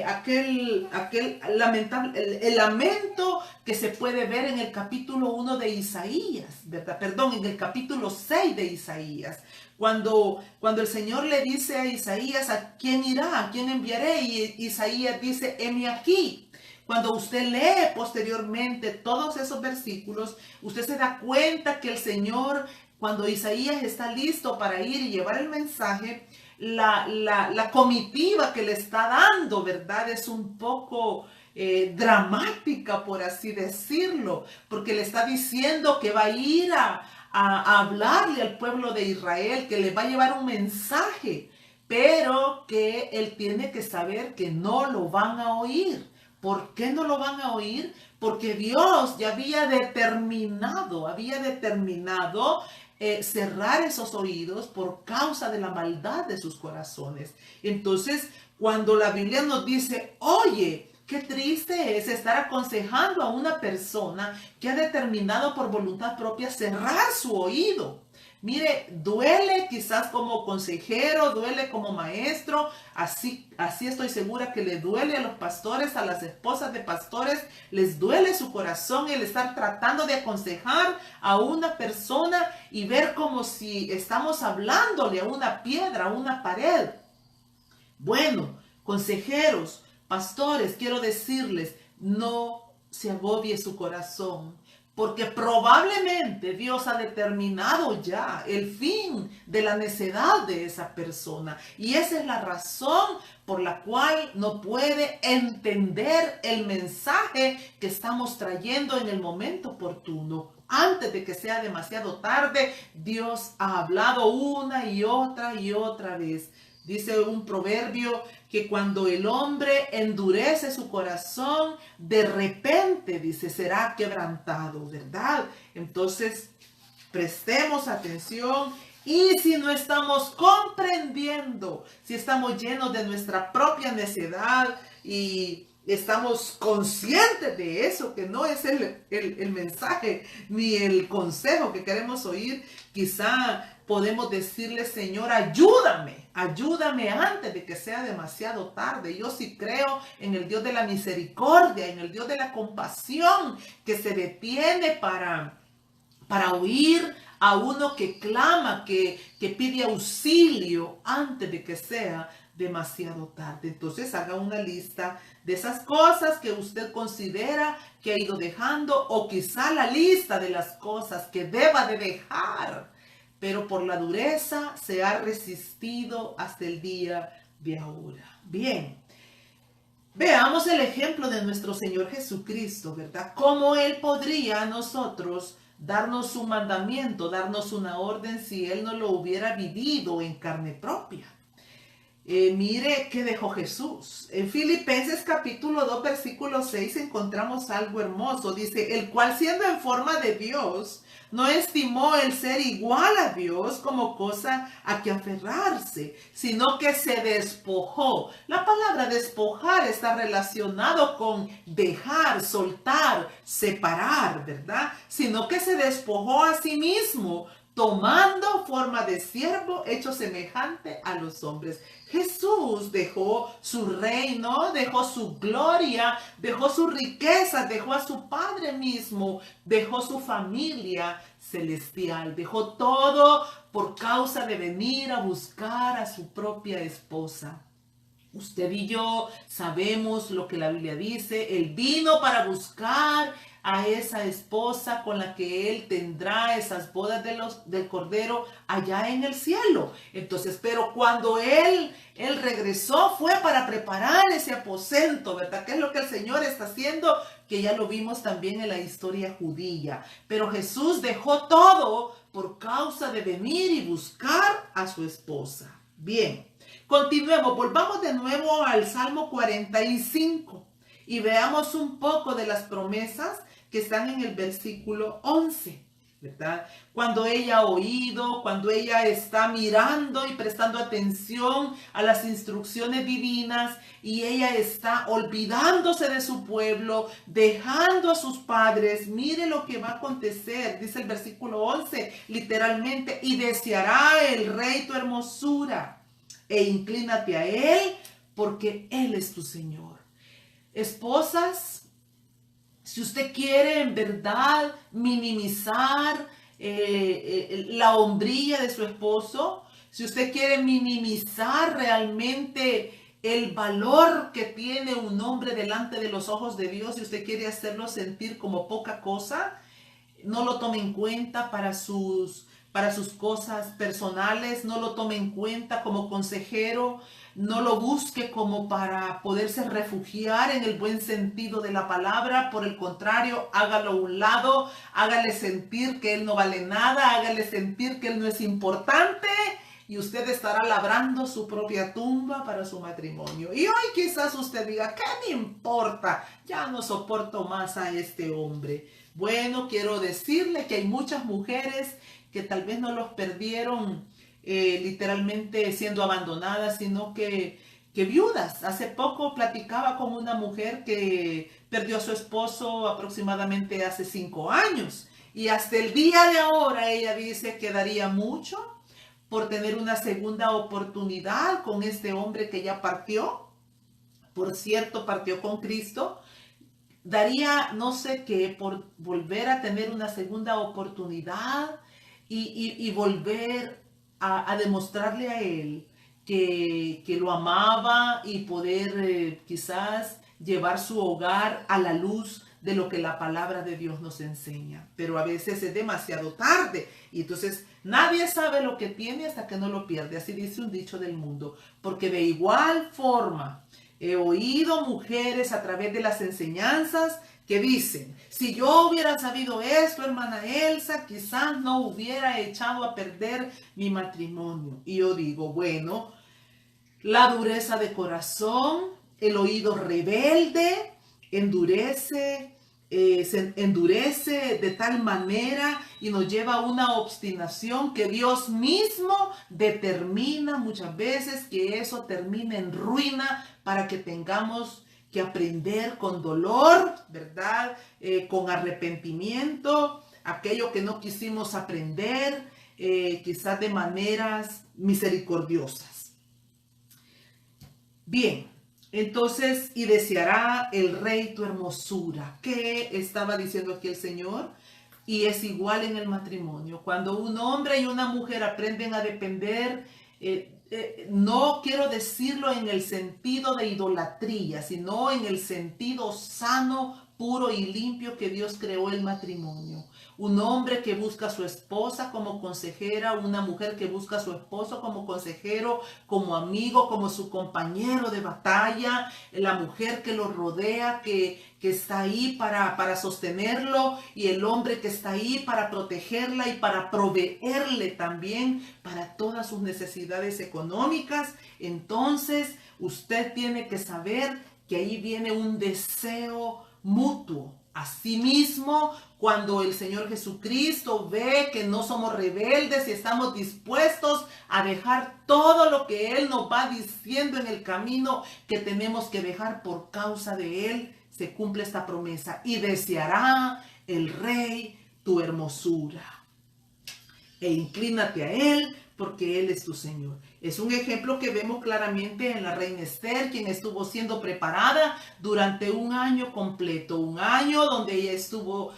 aquel lamentable, el lamento que se puede ver en el capítulo 1 de Isaías, ¿verdad? Perdón, en el capítulo 6 de Isaías. Cuando el Señor le dice a Isaías, ¿a quién irá? ¿A quién enviaré? Y Isaías dice, heme aquí. Cuando usted lee posteriormente todos esos versículos, usted se da cuenta que el Señor, cuando Isaías está listo para ir y llevar el mensaje, la comitiva que le está dando, ¿verdad? Es un poco dramática, por así decirlo, porque le está diciendo que va a ir a hablarle al pueblo de Israel, que le va a llevar un mensaje, pero que él tiene que saber que no lo van a oír. ¿Por qué no lo van a oír? Porque Dios ya había determinado cerrar esos oídos por causa de la maldad de sus corazones. Entonces, cuando la Biblia nos dice, oye, qué triste es estar aconsejando a una persona que ha determinado por voluntad propia cerrar su oído. Mire, duele quizás como consejero, duele como maestro, así estoy segura que le duele a los pastores, a las esposas de pastores, les duele su corazón el estar tratando de aconsejar a una persona y ver como si estamos hablándole a una piedra, a una pared. Bueno, consejeros, pastores, quiero decirles, no se agobie su corazón, porque probablemente Dios ha determinado ya el fin de la necedad de esa persona. Y esa es la razón por la cual no puede entender el mensaje que estamos trayendo en el momento oportuno. Antes de que sea demasiado tarde, Dios ha hablado una y otra vez. Dice un proverbio que cuando el hombre endurece su corazón, de repente, dice, será quebrantado, ¿verdad? Entonces, prestemos atención y si no estamos comprendiendo, si estamos llenos de nuestra propia necedad y estamos conscientes de eso, que no es el mensaje ni el consejo que queremos oír, quizá podemos decirle, Señor, ayúdame antes de que sea demasiado tarde. Yo sí creo en el Dios de la misericordia, en el Dios de la compasión, que se detiene para oír a uno que clama, que pide auxilio antes de que sea demasiado tarde. Entonces haga una lista de esas cosas que usted considera que ha ido dejando, o quizá la lista de las cosas que deba de dejar, pero por la dureza se ha resistido hasta el día de ahora. Bien, veamos el ejemplo de nuestro Señor Jesucristo, ¿verdad? ¿Cómo Él podría a nosotros darnos un mandamiento, darnos una orden si Él no lo hubiera vivido en carne propia? Mire qué dejó Jesús. En Filipenses capítulo 2 versículo 6 encontramos algo hermoso. Dice, el cual siendo en forma de Dios, no estimó el ser igual a Dios como cosa a que aferrarse, sino que se despojó. La palabra despojar está relacionado con dejar, soltar, separar, ¿verdad? Sino que se despojó a sí mismo, tomando forma de siervo, hecho semejante a los hombres. Jesús dejó su reino, dejó su gloria, dejó su riqueza, dejó a su Padre mismo, dejó su familia celestial, dejó todo por causa de venir a buscar a su propia esposa. Usted y yo sabemos lo que la Biblia dice. Él vino para buscar a esa esposa con la que él tendrá esas bodas del Cordero allá en el cielo. Entonces, pero cuando él regresó fue para preparar ese aposento, ¿verdad? ¿Qué es lo que el Señor está haciendo? Que ya lo vimos también en la historia judía. Pero Jesús dejó todo por causa de venir y buscar a su esposa. Bien. Continuemos, volvamos de nuevo al Salmo 45 y veamos un poco de las promesas que están en el versículo 11, ¿verdad? Cuando ella ha oído, cuando ella está mirando y prestando atención a las instrucciones divinas y ella está olvidándose de su pueblo, dejando a sus padres, mire lo que va a acontecer, dice el versículo 11, literalmente, y deseará el rey tu hermosura. E inclínate a Él, porque Él es tu Señor. Esposas, si usted quiere en verdad minimizar la hombría de su esposo, si usted quiere minimizar realmente el valor que tiene un hombre delante de los ojos de Dios, si usted quiere hacerlo sentir como poca cosa, no lo tome en cuenta para sus cosas personales, no lo tome en cuenta como consejero, no lo busque como para poderse refugiar en el buen sentido de la palabra. Por el contrario, hágalo a un lado, hágale sentir que él no vale nada, hágale sentir que él no es importante y usted estará labrando su propia tumba para su matrimonio. Y hoy quizás usted diga, ¿qué me importa? Ya no soporto más a este hombre. Bueno, quiero decirle que hay muchas mujeres que tal vez no los perdieron literalmente siendo abandonadas, sino que viudas. Hace poco platicaba con una mujer que perdió a su esposo aproximadamente hace 5 años. Y hasta el día de ahora ella dice que daría mucho por tener una segunda oportunidad con este hombre que ya partió. Por cierto, partió con Cristo. Daría no sé qué por volver a tener una segunda oportunidad y volver a demostrarle a él que lo amaba y poder quizás llevar su hogar a la luz de lo que la palabra de Dios nos enseña. Pero a veces es demasiado tarde y entonces nadie sabe lo que tiene hasta que no lo pierde. Así dice un dicho del mundo. Porque de igual forma he oído mujeres a través de las enseñanzas que dicen, si yo hubiera sabido esto, hermana Elsa, quizás no hubiera echado a perder mi matrimonio. Y yo digo, bueno, la dureza de corazón, el oído rebelde, se endurece de tal manera y nos lleva a una obstinación que Dios mismo determina muchas veces que eso termine en ruina para que tengamos que aprender con dolor, ¿verdad? Con arrepentimiento, aquello que no quisimos aprender, quizás de maneras misericordiosas. Bien, entonces, y deseará el rey tu hermosura. ¿Qué estaba diciendo aquí el Señor? Y es igual en el matrimonio. Cuando un hombre y una mujer aprenden a depender, no quiero decirlo en el sentido de idolatría, sino en el sentido sano, puro y limpio que Dios creó el matrimonio. Un hombre que busca a su esposa como consejera, una mujer que busca a su esposo como consejero, como amigo, como su compañero de batalla, la mujer que lo rodea, que está ahí para sostenerlo, y el hombre que está ahí para protegerla y para proveerle también para todas sus necesidades económicas. Entonces usted tiene que saber que ahí viene un deseo mutuo. Asimismo, cuando el Señor Jesucristo ve que no somos rebeldes y estamos dispuestos a dejar todo lo que Él nos va diciendo en el camino que tenemos que dejar por causa de Él, se cumple esta promesa. Y deseará el Rey tu hermosura. E inclínate a Él, porque Él es tu Señor. Es un ejemplo que vemos claramente en la reina Esther, quien estuvo siendo preparada durante un año completo. Un año donde ella estuvo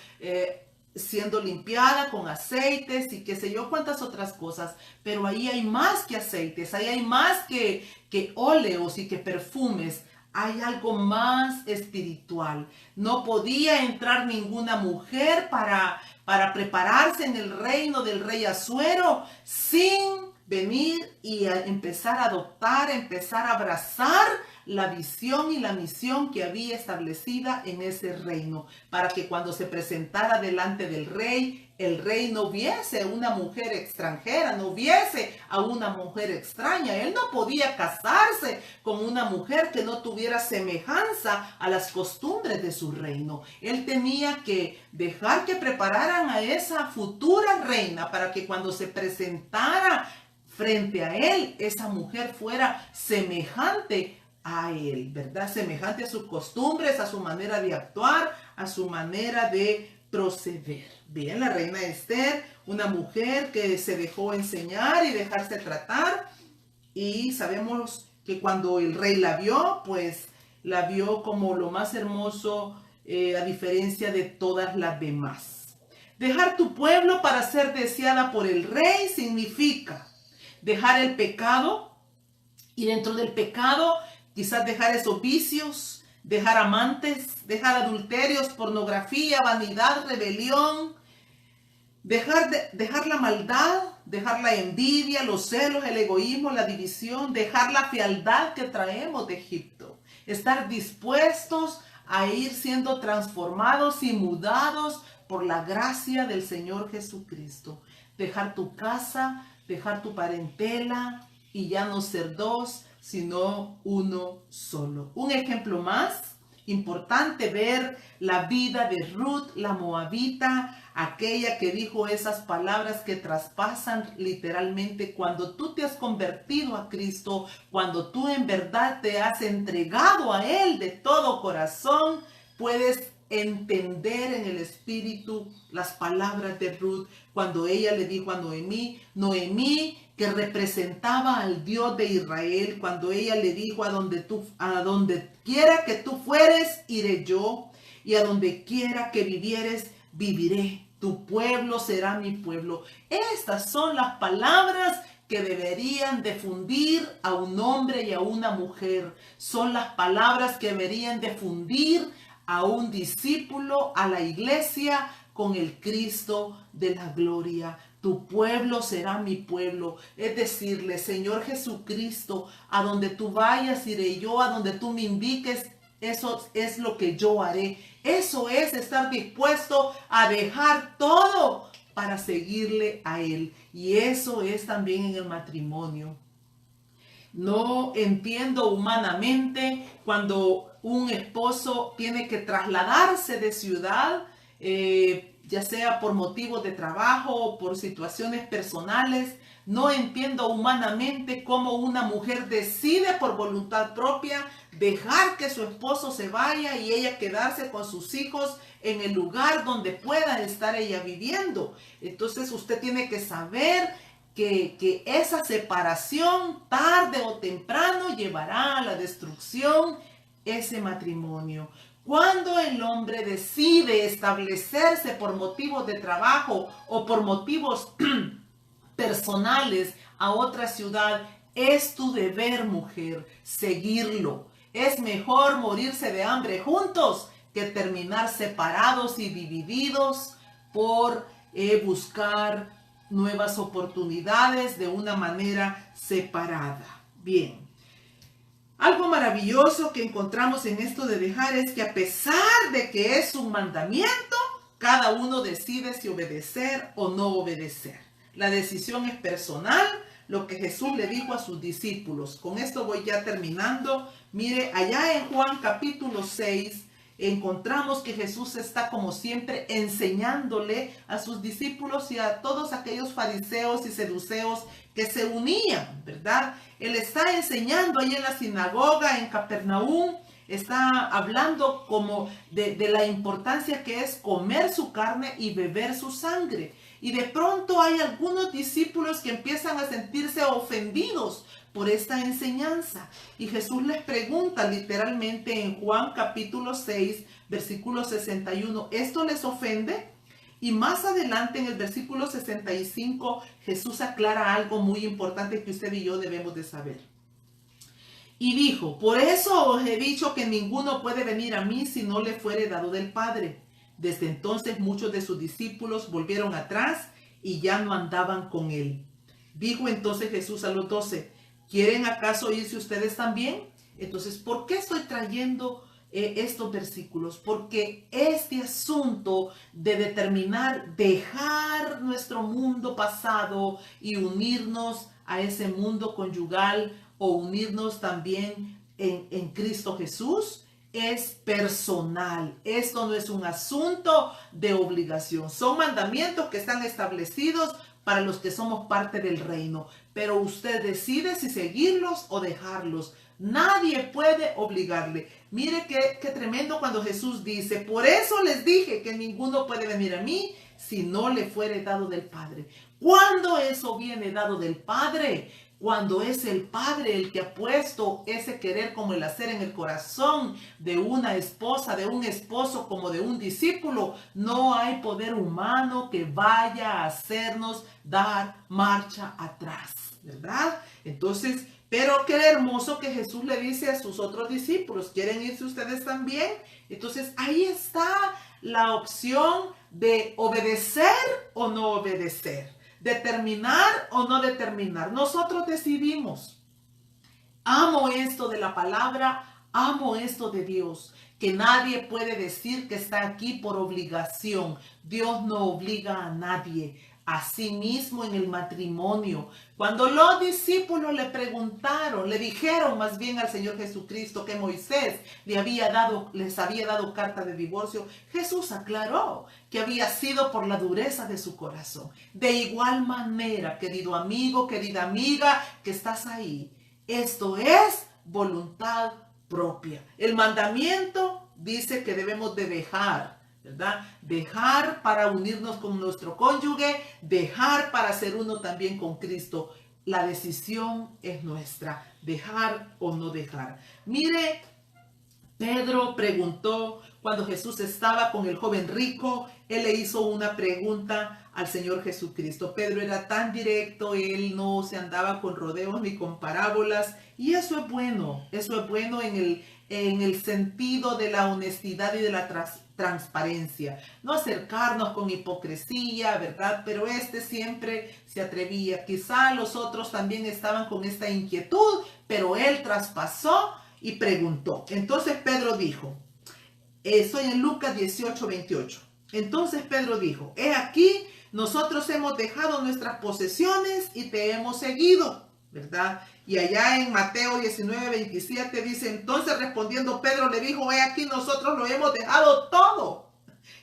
siendo limpiada con aceites y qué sé yo cuántas otras cosas. Pero ahí hay más que aceites, ahí hay más que óleos y que perfumes. Hay algo más espiritual. No podía entrar ninguna mujer para prepararse en el reino del rey Asuero sin venir y empezar a adoptar, empezar a abrazar la visión y la misión que había establecida en ese reino, para que cuando se presentara delante del rey, el rey no viese a una mujer extranjera, no viese a una mujer extraña. Él no podía casarse con una mujer que no tuviera semejanza a las costumbres de su reino. Él tenía que dejar que prepararan a esa futura reina para que cuando se presentara frente a él, esa mujer fuera semejante a él, ¿verdad? Semejante a sus costumbres, a su manera de actuar, a su manera de proceder. Bien, la reina Esther, una mujer que se dejó enseñar y dejarse tratar, y sabemos que cuando el rey la vio, pues la vio como lo más hermoso, a diferencia de todas las demás. Dejar tu pueblo para ser deseada por el rey significa dejar el pecado, y dentro del pecado quizás dejar esos vicios, dejar amantes, dejar adulterios, pornografía, vanidad, rebelión, dejar la maldad, dejar la envidia, los celos, el egoísmo, la división, dejar la fealdad que traemos de Egipto. Estar dispuestos a ir siendo transformados y mudados por la gracia del Señor Jesucristo. Dejar tu casa, dejar tu parentela y ya no ser dos, sino uno solo. Un ejemplo más importante, ver la vida de Ruth, la moabita, aquella que dijo esas palabras que traspasan literalmente. Cuando tú te has convertido a Cristo, cuando tú en verdad te has entregado a Él de todo corazón, puedes entender en el espíritu las palabras de Ruth cuando ella le dijo a Noemí, Noemí, que representaba al Dios de Israel, cuando ella le dijo, a donde quiera que tú fueres, iré yo, y a donde quiera que vivieres, viviré. Tu pueblo será mi pueblo. Estas son las palabras que deberían de fundir a un hombre y a una mujer. Son las palabras que deberían de fundir a un discípulo, a la iglesia, con el Cristo de la gloria. Tu pueblo será mi pueblo. Es decirle, Señor Jesucristo, a donde tú vayas iré yo, a donde tú me indiques, eso es lo que yo haré. Eso es estar dispuesto a dejar todo para seguirle a Él. Y eso es también en el matrimonio. No entiendo humanamente cuando un esposo tiene que trasladarse de ciudad, ya sea por motivos de trabajo o por situaciones personales. No entiendo humanamente cómo una mujer decide por voluntad propia dejar que su esposo se vaya y ella quedarse con sus hijos en el lugar donde pueda estar ella viviendo. Entonces usted tiene que saber que esa separación tarde o temprano llevará a la destrucción ese matrimonio. Cuando el hombre decide establecerse por motivos de trabajo o por motivos personales a otra ciudad, es tu deber, mujer, seguirlo. Es mejor morirse de hambre juntos que terminar separados y divididos por buscar nuevas oportunidades de una manera separada. Bien. Algo maravilloso que encontramos en esto de dejar es que a pesar de que es un mandamiento, cada uno decide si obedecer o no obedecer. La decisión es personal, lo que Jesús le dijo a sus discípulos. Con esto voy ya terminando. Mire, allá en Juan capítulo 6, encontramos que Jesús está como siempre enseñándole a sus discípulos y a todos aquellos fariseos y seduceos que se unían, ¿verdad? Él está enseñando ahí en la sinagoga en Capernaum, está hablando como de la importancia que es comer su carne y beber su sangre. Y de pronto hay algunos discípulos que empiezan a sentirse ofendidos por esta enseñanza. Y Jesús les pregunta literalmente en Juan capítulo 6, versículo 61, ¿esto les ofende? Y más adelante en el versículo 65, Jesús aclara algo muy importante que usted y yo debemos de saber. Y dijo, por eso os he dicho que ninguno puede venir a mí si no le fuere dado del Padre. Desde entonces muchos de sus discípulos volvieron atrás y ya no andaban con él. Dijo entonces Jesús a los 12, ¿quieren acaso irse ustedes también? Entonces, ¿por qué estoy trayendo estos versículos? Porque este asunto de dejar nuestro mundo pasado y unirnos a ese mundo conyugal o unirnos también en Cristo Jesús es personal. Esto no es un asunto de obligación. Son mandamientos que están establecidos para los que somos parte del reino. Pero usted decide si seguirlos o dejarlos. Nadie puede obligarle. Mire qué tremendo cuando Jesús dice, por eso les dije que ninguno puede venir a mí si no le fuere dado del Padre. ¿Cuándo eso viene dado del Padre? Cuando es el Padre el que ha puesto ese querer como el hacer en el corazón de una esposa, de un esposo, como de un discípulo. No hay poder humano que vaya a hacernos dar marcha atrás, ¿verdad? Entonces, pero qué hermoso que Jesús le dice a sus otros discípulos, ¿quieren irse ustedes también? Entonces, ahí está la opción de obedecer o no obedecer. Determinar o no determinar. Nosotros decidimos. Amo esto de la palabra, amo esto de Dios, que nadie puede decir que está aquí por obligación. Dios no obliga a nadie. Asimismo en el matrimonio, cuando los discípulos le dijeron más bien al Señor Jesucristo que Moisés les había dado carta de divorcio, Jesús aclaró que había sido por la dureza de su corazón. De igual manera, querido amigo, querida amiga, que estás ahí, esto es voluntad propia. El mandamiento dice que debemos de dejar, ¿verdad? Dejar para unirnos con nuestro cónyuge, dejar para ser uno también con Cristo. La decisión es nuestra, dejar o no dejar. Mire, Pedro preguntó cuando Jesús estaba con el joven rico, él le hizo una pregunta al Señor Jesucristo. Pedro era tan directo, él no se andaba con rodeos ni con parábolas, y eso es bueno en el sentido de la honestidad y de la transparencia. No acercarnos con hipocresía, ¿verdad? Pero este siempre se atrevía. Quizá los otros también estaban con esta inquietud, pero él traspasó y preguntó. Entonces Pedro dijo, estoy en Lucas 18:28. Entonces Pedro dijo, he aquí, nosotros hemos dejado nuestras posesiones y te hemos seguido, ¿verdad? Y allá en Mateo 19:27 dice, entonces respondiendo Pedro le dijo, he aquí, nosotros lo hemos dejado todo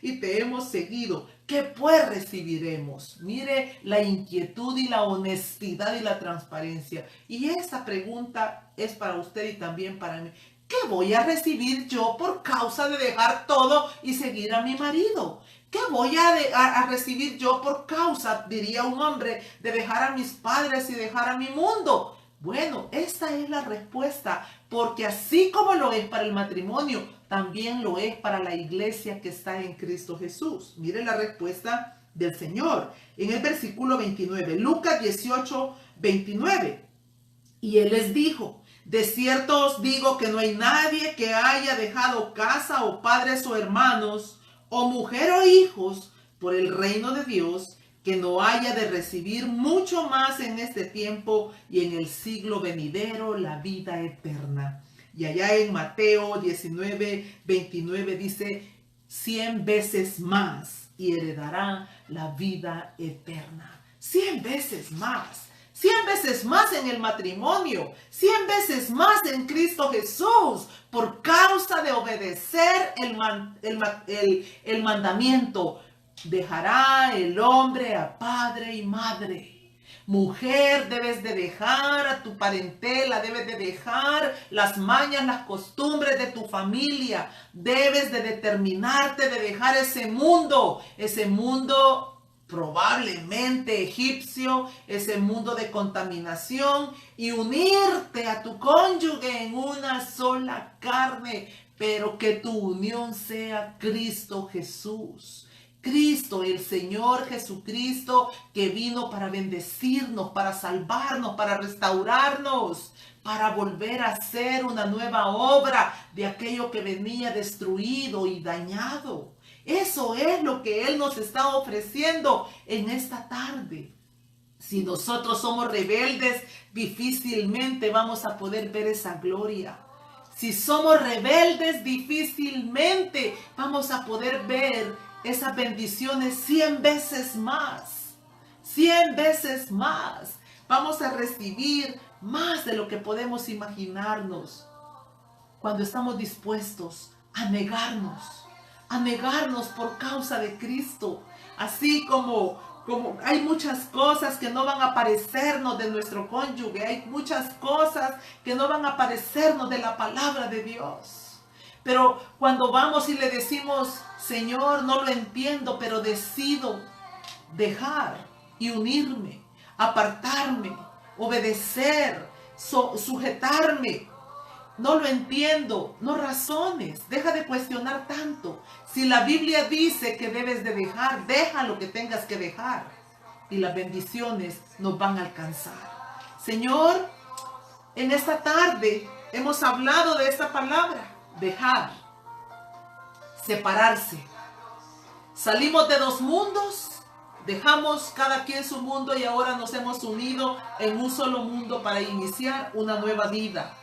y te hemos seguido. ¿Qué pues recibiremos? Mire la inquietud y la honestidad y la transparencia. Y esta pregunta es para usted y también para mí. ¿Qué voy a recibir yo por causa de dejar todo y seguir a mi marido? ¿Qué voy a recibir yo por causa, diría un hombre, de dejar a mis padres y dejar a mi mundo? Bueno, esta es la respuesta, porque así como lo es para el matrimonio, también lo es para la iglesia que está en Cristo Jesús. Mire la respuesta del Señor en el versículo 29, Lucas 18:29. Y él les dijo, de cierto os digo que no hay nadie que haya dejado casa o padres o hermanos o mujer o hijos por el reino de Dios, que no haya de recibir mucho más en este tiempo y en el siglo venidero la vida eterna. Y allá en Mateo 19:29 dice, 100 veces más y heredará la vida eterna. 100 veces más. 100 veces más en el matrimonio, 100 veces más en Cristo Jesús, por causa de obedecer el mandamiento. Dejará el hombre a padre y madre. Mujer, debes de dejar a tu parentela, debes de dejar las mañas, las costumbres de tu familia. Debes de determinarte de dejar ese mundo probablemente egipcio, ese mundo de contaminación, y unirte a tu cónyuge en una sola carne, pero que tu unión sea Cristo Jesús. Cristo, el Señor Jesucristo, que vino para bendecirnos, para salvarnos, para restaurarnos, para volver a hacer una nueva obra de aquello que venía destruido y dañado. Eso es lo que Él nos está ofreciendo en esta tarde. Si nosotros somos rebeldes, difícilmente vamos a poder ver esa gloria. Si somos rebeldes, difícilmente vamos a poder ver esas bendiciones 100 veces más. 100 veces más. Vamos a recibir más de lo que podemos imaginarnos cuando estamos dispuestos a negarnos por causa de Cristo. Así como hay muchas cosas que no van a parecernos de nuestro cónyuge, hay muchas cosas que no van a parecernos de la palabra de Dios. Pero cuando vamos y le decimos, Señor, no lo entiendo, pero decido dejar y unirme, apartarme, obedecer, sujetarme. No lo entiendo, no razones, deja de cuestionar tanto. Si la Biblia dice que debes de dejar, deja lo que tengas que dejar y las bendiciones nos van a alcanzar. Señor, en esta tarde hemos hablado de esta palabra, dejar, separarse. Salimos de dos mundos, dejamos cada quien su mundo y ahora nos hemos unido en un solo mundo para iniciar una nueva vida.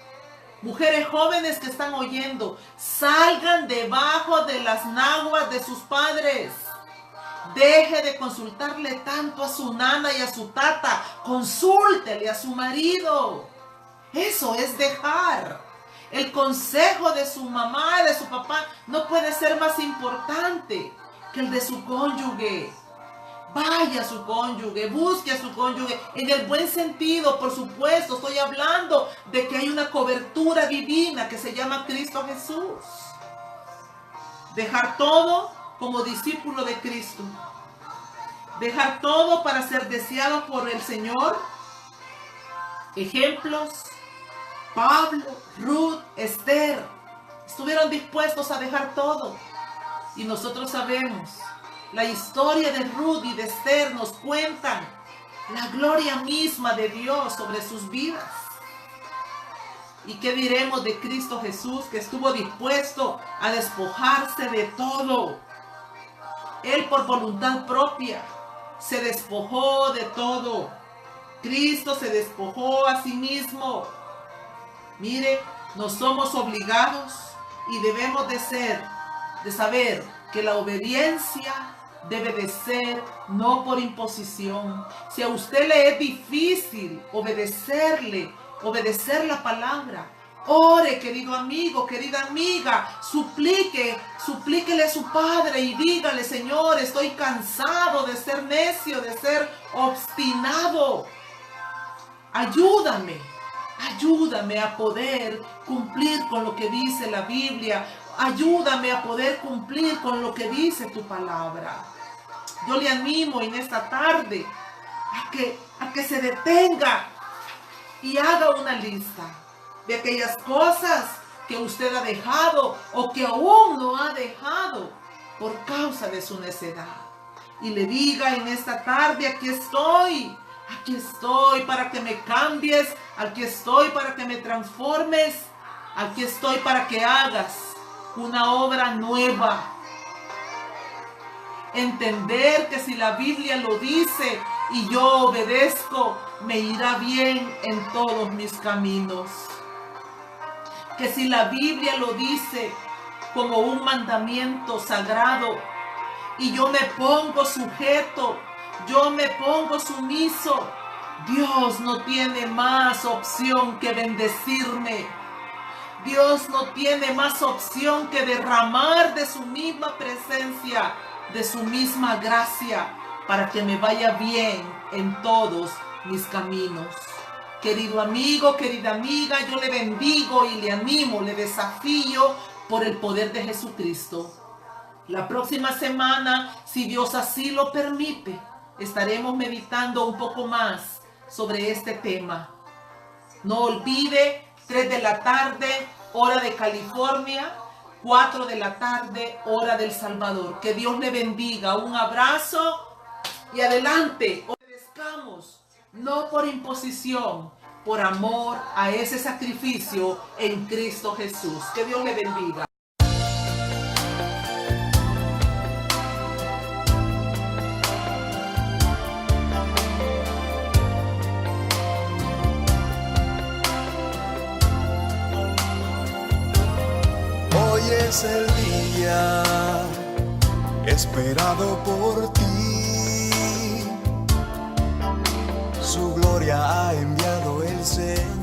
Mujeres jóvenes que están oyendo, salgan debajo de las naguas de sus padres. Deje de consultarle tanto a su nana y a su tata. Consúltele a su marido. Eso es dejar. El consejo de su mamá y de su papá no puede ser más importante que el de su cónyuge. Vaya a su cónyuge, busque a su cónyuge en el buen sentido, por supuesto. Estoy hablando de que hay una cobertura divina que se llama Cristo Jesús. Dejar todo como discípulo de Cristo. Dejar todo para ser deseado por el Señor. Ejemplos: Pablo, Ruth, Esther, estuvieron dispuestos a dejar todo. Y nosotros sabemos, la historia de Ruth y de Esther nos cuentan la gloria misma de Dios sobre sus vidas. ¿Y qué diremos de Cristo Jesús, que estuvo dispuesto a despojarse de todo? Él, por voluntad propia, se despojó de todo. Cristo se despojó a sí mismo. Mire, no somos obligados y debemos de saber que la obediencia debe de ser no por imposición. Si a usted le es difícil obedecer la palabra, ore, querido amigo, querida amiga, suplíquele a su Padre y dígale: Señor, estoy cansado de ser necio, de ser obstinado. Ayúdame a poder cumplir con lo que dice la Biblia. Ayúdame a poder cumplir con lo que dice tu palabra. Yo le animo en esta tarde a que se detenga y haga una lista de aquellas cosas que usted ha dejado o que aún no ha dejado por causa de su necedad. Y le diga en esta tarde: aquí estoy para que me cambies, aquí estoy para que me transformes, aquí estoy para que hagas una obra nueva. Entender que si la Biblia lo dice y yo obedezco, me irá bien en todos mis caminos. Que si la Biblia lo dice como un mandamiento sagrado y yo me pongo sujeto, yo me pongo sumiso, Dios no tiene más opción que bendecirme. Dios no tiene más opción que derramar de su misma presencia, de su misma gracia, para que me vaya bien en todos mis caminos. Querido amigo, querida amiga, yo le bendigo y le animo, le desafío por el poder de Jesucristo. La próxima semana, si Dios así lo permite, estaremos meditando un poco más sobre este tema. No olvide, 3 de la tarde, hora de California, 4 de la tarde, hora del Salvador. Que Dios le bendiga. Un abrazo y adelante. Obedezcamos, no por imposición, por amor a ese sacrificio en Cristo Jesús. Que Dios le bendiga. Hoy es el día esperado por ti. Su gloria ha enviado el Señor.